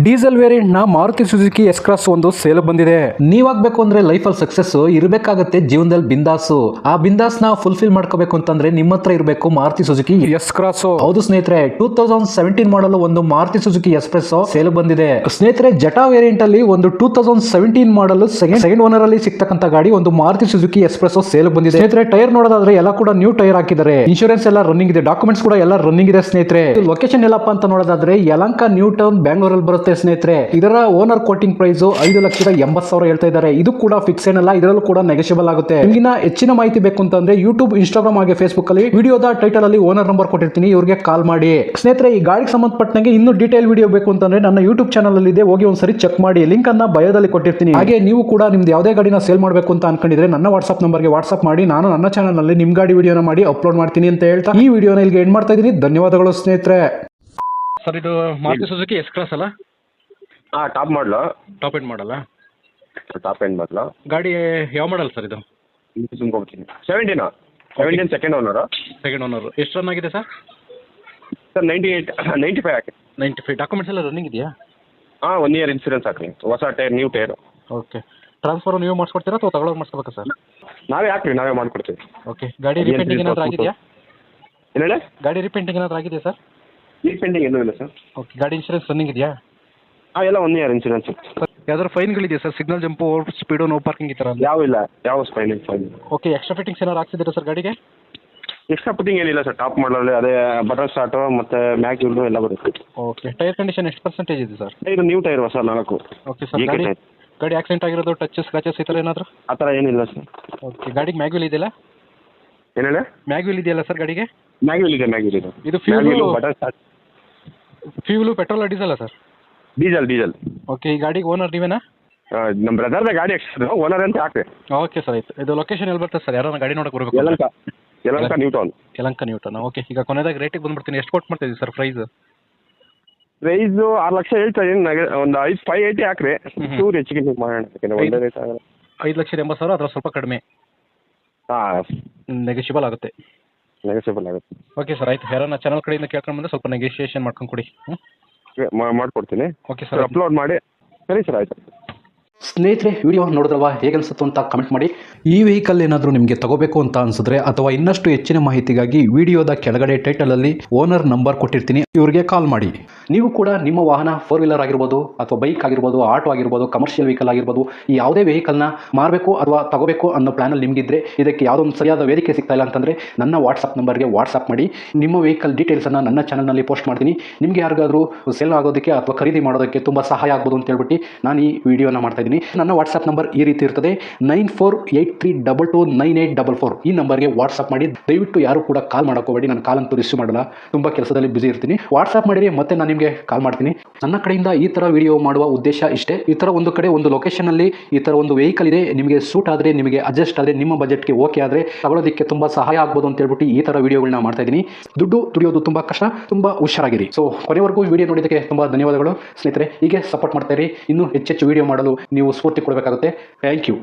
Diesel variant ನ Maruti Suzuki S cross ಒಂದು sale ಬಂದಿದೆ. ನೀವಾಗಬೇಕು ಅಂದ್ರೆ ಲೈಫ್ ಅಲ್ಲಿ ಸಕ್ಸಸ್ ಇರಬೇಕಾಗುತ್ತೆ, ಜೀವನದಲ್ಲಿ ಬಿಂದಾಸು. ಆ ಬಿಂದಾಸ್ ನ ಫುಲ್ಫಿಲ್ ಮಾಡ್ಕೋಬೇಕು ಅಂತಂದ್ರೆ ನಿಮ್ಮ ಹತ್ರ ಇರಬೇಕು ಮಾರುತಿ ಸುಜುಕಿ ಎಸ್ ಕ್ರಾಸ್. ಹೌದು ಸ್ನೇಹಿತರೆ, 2017 ಮಾಡಲ್ ಒಂದು ಮಾರುತಿ ಸುಜುಕಿ ಎಕ್ಸ್ಪ್ರೆಸ್ ಸೇಲ್ ಬಂದಿದೆ. ಸ್ನೇಹಿತರೆ, ಜಟಾ ವೇರಿಯಂಟ್ ಅಲ್ಲಿ ಒಂದು 2017 ಮಾಡಲ್ ಸೆಕೆಂಡ್ ಓನರ್ ಅಲ್ಲಿ ಸಿಗ್ತಕ್ಕಂತ ಗಾಡಿ ಒಂದು ಮಾರುತಿ ಸುಜುಕಿ ಎಕ್ಸ್ಪ್ರೆಸ್ ಸೇಲ್ ಬಂದಿದೆ. ಸ್ನೇಹಿತರೆ, ಟೈರ್ ನೋಡೋದಾದ್ರೆ ಎಲ್ಲ ಕೂಡ ನ್ಯೂ ಟೈರ್ ಹಾಕಿದ್ದಾರೆ. ಇನ್ಶೂರೆನ್ಸ್ ಎಲ್ಲ ರನ್ನಿಂಗ್ ಇದೆ, ಡಾಕ್ಯುಮೆಂಟ್ಸ್ ಕೂಡ ಎಲ್ಲ ರನ್ನಿಂಗ್ ಇದೆ. ಸ್ನೇಹಿತರೆ, ಲೊಕೇಶನ್ ಎಲ್ಲಪ್ಪ ಅಂತ ನೋಡೋದಾದ್ರೆ ಯಲಹಂಕ ನ್ಯೂ ಟೌನ್ ಬೆಂಗಳೂರಲ್ಲಿ ಬರುತ್ತೆ. ಸ್ನೇಹಿತರೆ, ಇದರ ಓನರ್ ಕೋಟಿಂಗ್ ಪ್ರೈಸ್ 5,80,000 ಹೇಳ್ತಾ ಇದ್ದಾರೆ. ಇದು ಕೂಡ ಫಿಕ್ಸ್ ಏನಲ್ಲ, ಇದರಲ್ಲೂ ಕೂಡ ನೆಗೋಷಿಯಬಲ್ ಆಗುತ್ತೆ. ನಿಮ್ಗಿನ ಹೆಚ್ಚಿನ ಮಾಹಿತಿ ಬೇಕು ಅಂತಂದ್ರೆ ಯೂಟ್ಯೂಬ್, ಇನ್ಸ್ಟಾಗ್ರಾಮ್ ಹಾಗೆ ಫೇಸ್ಬುಕ್ ಅಲ್ಲಿ ವಿಡಿಯೋದ ಟೈಟಲ್ ಅಲ್ಲಿ ಓನರ್ ನಂಬರ್ ಕೊಟ್ಟಿರ್ತೀನಿ, ಇವ್ರಿಗೆ ಕಾಲ್ ಮಾಡಿ. ಸ್ನೇಹಿತರೆ, ಈ ಗಾಡಿಗೆ ಸಂಬಂಧಪಟ್ಟಂಗೆ ಇನ್ನೂ ಡೀಟೇಲ್ ವಿಡಿಯೋ ಬೇಕು ಅಂತಂದ್ರೆ ನನ್ನ ಯೂಟ್ಯೂಬ್ ಚಾನಲ್ ಅಲ್ಲಿ ಇದೆ, ಹೋಗಿ ಒಂದ್ಸರಿ ಚೆಕ್ ಮಾಡಿ. ಲಿಂಕ್ ಅನ್ನ ಬಯೋದಲ್ಲಿ ಕೊಟ್ಟಿರ್ತೀನಿ. ಹಾಗೆ ನೀವು ಕೂಡ ನಿಮ್ದು ಯಾವುದೇ ಗಾಡಿನ ಸೇಲ್ ಮಾಡಬೇಕು ಅಂತ ಅನ್ಕೊಂಡಿದ್ರೆ ನನ್ನ ವಾಟ್ಸ್ಆಪ್ ನಂಬರ್ಗೆ ವಾಟ್ಸ್ಆಪ್ ಮಾಡಿ, ನಾನು ನನ್ನ ಚಾನಲ್ ನಲ್ಲಿ ನಿಮ್ ಗಾಡಿ ವಿಡಿಯೋನ ಮಾಡಿ ಅಪ್ಲೋಡ್ ಮಾಡ್ತೀನಿ ಅಂತ ಹೇಳ್ತಾ ಈ ವಿಡಿಯೋನ ಇಲ್ಲಿಗೆ ಎಂಡ್ ಮಾಡ್ತಾ ಇದೀನಿ. ಧನ್ಯವಾದಗಳು ಸ್ನೇಹಿತರೆ. ಸರ್, ಇದು ಮಾರುತಿ ಸುಜುಕಿ ಎಸ್ ಕ್ರಾಸ್ ಅಲ್ಲ? ಟಾಪ್ ಮಾಡಲು. ಟಾಪ್ ಎಂಡ್ ಮಾಡಲ್ಲ? ಟಾಪ್ ಎಂಡ್ ಮಾಡಲು. ಗಾಡಿ ಯಾವ ಮಾಡಲ್ ಸರ್ ಇದು? 17 ಸೆಕೆಂಡ್ ಓನರು. Second owner. ಎಷ್ಟು ರನ್ ಆಗಿದೆ ಸರ್? ಸರ್ 95 ಹಾಕಿ. 95. ಡಾಕ್ಯುಮೆಂಟ್ಸ್ ಎಲ್ಲ ರನ್ನಿಂಗ್ ಇದೆಯಾ? 1 ಇಯರ್ ಇನ್ಸೂರೆನ್ಸ್ ಹಾಕಿ, ಹೊಸ tyre, new tyre. Okay. Transfer ನೀವು ಮಾಡಿಸ್ಕೊಡ್ತೀರಾ ಅಥವಾ ತಗೊಳ್ಳೋದು ಮಾಡಿಸ್ಕೋಬೇಕಾ ಸರ್? ನಾವೇ ಹಾಕ್ತೀವಿ, ನಾವೇ ಮಾಡ್ಕೊಡ್ತೀವಿ. ಓಕೆ. ಗಾಡಿ ರೀಪೇಂಟಿಂಗ್ ಏನಾದರೂ ಆಗಿದೆಯಾ? ಏನು ಹೇಳಿ? ಗಾಡಿ ರೀಪೇಂಟಿಂಗ್ ಏನಾದರೂ ಆಗಿದೆಯಾ ಸರ್? ರೀಪೇಂಟಿಂಗ್ ಏನೂ ಇಲ್ಲ ಸರ್. ಓಕೆ. ಗಾಡಿ ಇನ್ಶೂರೆನ್ಸ್ ರನ್ನಿಂಗ್ ಇದೆಯಾ? ಎಲ್ಲ 1 ಇಯರ್ ಇನ್ಸೂರೆನ್ಸ್. ಯಾವ್ದಾದ್ರು ಫೈನ್ಗಳಿದೆಯಾ sir? Signal jump, over speed, no parking ಈ ಥರ? ಯಾವ ಇಲ್ಲ, ಯಾವ ಫೈನ್. ಓಕೆ. ಎಕ್ಸ್ಟ್ರಾ ಫಿಟ್ಟಿಂಗ್ಸ್ ಏನಾದ್ರು ಹಾಕ್ಸಿದ್ದೀರಾ ಸರ್ ಗಾಡಿಗೆ? ಎಕ್ಸ್ಟ್ರಾ ಪುಟ್ಟಿಂಗ್ ಏನಿಲ್ಲ ಸರ್. ಟಾಪ್ ಮಾಡಲಲ್ಲಿ ಅದೇ ಬಟನ್ ಸ್ಟಾರ್ಟು ಮತ್ತು ಮ್ಯಾಗ್ ಇವ್ರದ್ದು ಎಲ್ಲ ಬರುತ್ತೆ. ಓಕೆ. ಟೈರ್ ಕಂಡೀಷನ್ ಎಷ್ಟು ಪರ್ಸೆಂಟೇಜ್ ಇದೆ ಸರ್? ಟೈರ್ ನ್ಯೂ ಟೈರ್ ಹೊಸ 4. Okay sir. ಗಾಡಿ ಆಕ್ಸಿಡೆಂಟ್ ಆಗಿರೋದು, ಟಚ್, ಸ್ಕ್ರಾಚಸ್ ಈ ಥರ ಏನಾದರೂ? ಆ ಥರ ಏನಿಲ್ಲ ಸರ್. ಓಕೆ. ಗಾಡಿಗೆ ಮ್ಯಾಗ್ವಿಲ್ ಇದೆಯಲ್ಲ? ಏನು ಹೇಳಿ? ಮ್ಯಾಗ್ವಿಲ್ ಇದೆಯಲ್ಲ ಸರ್ ಗಾಡಿಗೆ? ಮ್ಯಾಗ್ವಿಲ್ ಇದೆ. ಇದು fuel, button start. Fuel petrol ಡೀಸೆಲ್ಲ ಸರ್? ಡೀಸೆಲ್. ಓಕೆ. ಈ ಗಾಡಿಗೆ ಓನರ್ ನೀವೇನಾ? ನಮ್ಮ ಬ್ರದರ್ದ ಗಾಡಿ ಎಕ್ಸ್ಟ್ರಾ ಓನರ್ ಅಂತ ಹಾಕಿ. ಓಕೆ ಸರ್, ಆಯ್ತು. ಇದು ಲೊಕೇಶನ್ ಎಲ್ಲಿ ಬರ್ತದೆ ಸರ್? ಯಾರನ್ನ ಗಾಡಿ ನೋಡಕ್ಕೆ ಬರಬೇಕು? Yelahanka new town. Yelahanka new town. Okay. ಈಗ ಕೊನೆದಾಗ ರೇಟಿಗೆ ಬಂದ್ಬಿಡ್ತೀನಿ. ಎಷ್ಟು ಕೊಟ್ಟು ಮಾಡ್ತಿದ್ದೀವಿ ಸರ್ ಪ್ರೈಸ್? ಪ್ರೈಸು 6 ಲಕ್ಷ ಹೇಳ್ತಾ ಇದ್ದೀನಿ. ಒಂದು 580 ಹಾಕ್ರಿ, ಚೂರು ಹೆಚ್ಚಿಗೆ ಮಾಡೋಣ. ಒಳ್ಳೆ ರೇಟ್ ಆಗಲ್ಲ. 5,80,000 ಅದ್ರ ಸ್ವಲ್ಪ ಕಡಿಮೆ ನೆಗೋಷಿಯಬಲ್ ಆಗುತ್ತೆ. ನೆಗೋಷಿಯಬಲ್ ಆಗುತ್ತೆ. ಓಕೆ ಸರ್, ಆಯ್ತು. ಯಾರನ್ನ ಚಾನಲ್ ಕಡೆಯಿಂದ ಕೇಳ್ಕೊಂಡು ಬಂದರೆ ಸ್ವಲ್ಪ ನೆಗೋಷಿಯೇಷನ್ ಮಾಡ್ಕೊಂಡು ಕೊಡಿ. ಮಾಡ್ಕೊಡ್ತೀನಿ. ಓಕೆ ಸರ್, ಅಪ್ಲೋಡ್ ಮಾಡಿ. ಸರಿ ಸರ್, ಆಯ್ತು. ಸ್ನೇಹಿತರೆ, ವಿಡಿಯೋ ನೋಡಿದ್ರಲ್ವಾ, ಹೇಗೆ ಅನಿಸುತ್ತೋ ಅಂತ ಕಮೆಂಟ್ ಮಾಡಿ. ಈ ವೆಹಿಕಲ್ ಏನಾದರೂ ನಿಮಗೆ ತಗೋಬೇಕು ಅಂತ ಅನಿಸಿದ್ರೆ ಅಥವಾ ಇನ್ನಷ್ಟು ಹೆಚ್ಚಿನ ಮಾಹಿತಿಗಾಗಿ ವಿಡಿಯೋದ ಕೆಳಗಡೆ ಟೈಟಲಲ್ಲಿ ಓನರ್ ನಂಬರ್ ಕೊಟ್ಟಿರ್ತೀನಿ, ಇವ್ರಿಗೆ ಕಾಲ್ ಮಾಡಿ. ನೀವು ಕೂಡ ನಿಮ್ಮ ವಾಹನ 4 ವೀಲರ್ ಆಗಿರ್ಬೋದು ಅಥವಾ ಬೈಕ್ ಆಗಿರ್ಬೋದು, ಆಟೋ ಆಗಿರ್ಬೋದು, ಕಮರ್ಷಿಯಲ್ ವೆಹಿಕಲ್ ಆಗಿರ್ಬೋದು, ಈ ಯಾವುದೇ ವೆಹಿಕಲ್ನ ಮಾರಬೇಕು ಅಥವಾ ತಗೋಬೇಕು ಅನ್ನೋ ಪ್ಲಾನಲ್ಲಿ ನಿಮಗಿದ್ರೆ, ಇದಕ್ಕೆ ಯಾವುದೋ ಒಂದು ಸರಿಯಾದ ವೇದಿಕೆ ಸಿಗ್ತಾ ಇಲ್ಲ ಅಂತಂದರೆ ನನ್ನ ವಾಟ್ಸಪ್ ನಂಬರ್ಗೆ ವಾಟ್ಸಪ್ ಮಾಡಿ. ನಿಮ್ಮ ವೆಹಿಕಲ್ ಡೀಟೇಲ್ಸನ್ನು ನನ್ನ ಚಾನಲ್ನಲ್ಲಿ ಪೋಸ್ಟ್ ಮಾಡ್ತೀನಿ. ನಿಮಗೆ ಯಾರಿಗಾದರೂ ಸೇಲ್ ಆಗೋದಕ್ಕೆ ಅಥವಾ ಖರೀದಿ ಮಾಡೋದಕ್ಕೆ ತುಂಬ ಸಹಾಯ ಆಗ್ಬೋದು ಅಂತ ಹೇಳ್ಬಿಟ್ಟು ನಾನು ಈ ವಿಡಿಯೋನ ಮಾಡ್ತಾ ಇದ್ದೀನಿ. ನನ್ನ ವಾಟ್ಸಪ್ ನಂಬರ್ ಈ ರೀತಿ ಇರ್ತದೆ, 9483229844. ಈ ನಂಬರ್ಗೆ ವಾಟ್ಸಪ್ ಮಾಡಿ. ದಯವಿಟ್ಟು ಯಾರು ಕೂಡ ಕಾಲ್ ಮಾಡೋಕೋಬೇಡಿ, ನಾನು ಕಾಲ್ ಅಂತೂ ರಿಸೀವ್ ಮಾಡಲ್ಲ, ತುಂಬ ಕೆಲಸದಲ್ಲಿ ಬಿಸಿ ಇರ್ತೀನಿ. ವಾಟ್ಸಪ್ ಮಾಡಿರಿ, ಮತ್ತೆ ನಾನು ನಿಮಗೆ ಕಾಲ್ ಮಾಡ್ತೀನಿ. ನನ್ನ ಕಡೆಯಿಂದ ಈ ಥರ ವಿಡಿಯೋ ಮಾಡುವ ಉದ್ದೇಶ ಇಷ್ಟೇ. ಈ ಥರ ಒಂದು ಕಡೆ ಒಂದು ಲೊಕೇಶನಲ್ಲಿ ಈ ಥರ ಒಂದು ವೆಹಿಕಲ್ ಇದೆ, ನಿಮಗೆ ಸೂಟ್ ಆದರೆ, ನಿಮಗೆ ಅಡ್ಜಸ್ಟ್ ಆದರೆ, ನಿಮ್ಮ ಬಜೆಟ್ಗೆ ಓಕೆ ಆದರೆ ತಗೊಳ್ಳೋದಕ್ಕೆ ತುಂಬ ಸಹಾಯ ಆಗ್ಬೋದು ಅಂತ ಹೇಳ್ಬಿಟ್ಟು ಈ ಥರ ವಿಡಿಯೋಗಳನ್ನ ಮಾಡ್ತಾ ಇದ್ದೀನಿ. ದುಡ್ಡು ದುಡಿಯೋದು ತುಂಬ ಕಷ್ಟ, ತುಂಬ ಹುಷಾರಾಗಿರಿ. ಸೊ ಕೊನೆವರೆಗೂ ವಿಡಿಯೋ ನೋಡಿದ್ದಕ್ಕೆ ತುಂಬ ಧನ್ಯವಾದಗಳು ಸ್ನೇಹಿತರೆ. ಹೀಗೆ ಸಪೋರ್ಟ್ ಮಾಡ್ತಾ ಇರಿ. ಇನ್ನೂ ಹೆಚ್ಚೆಚ್ಚು ವಿಡಿಯೋ ಮಾಡಲು ನೀವು ಸ್ಫೂರ್ತಿ ಕೊಡಬೇಕಾಗುತ್ತೆ. Thank you.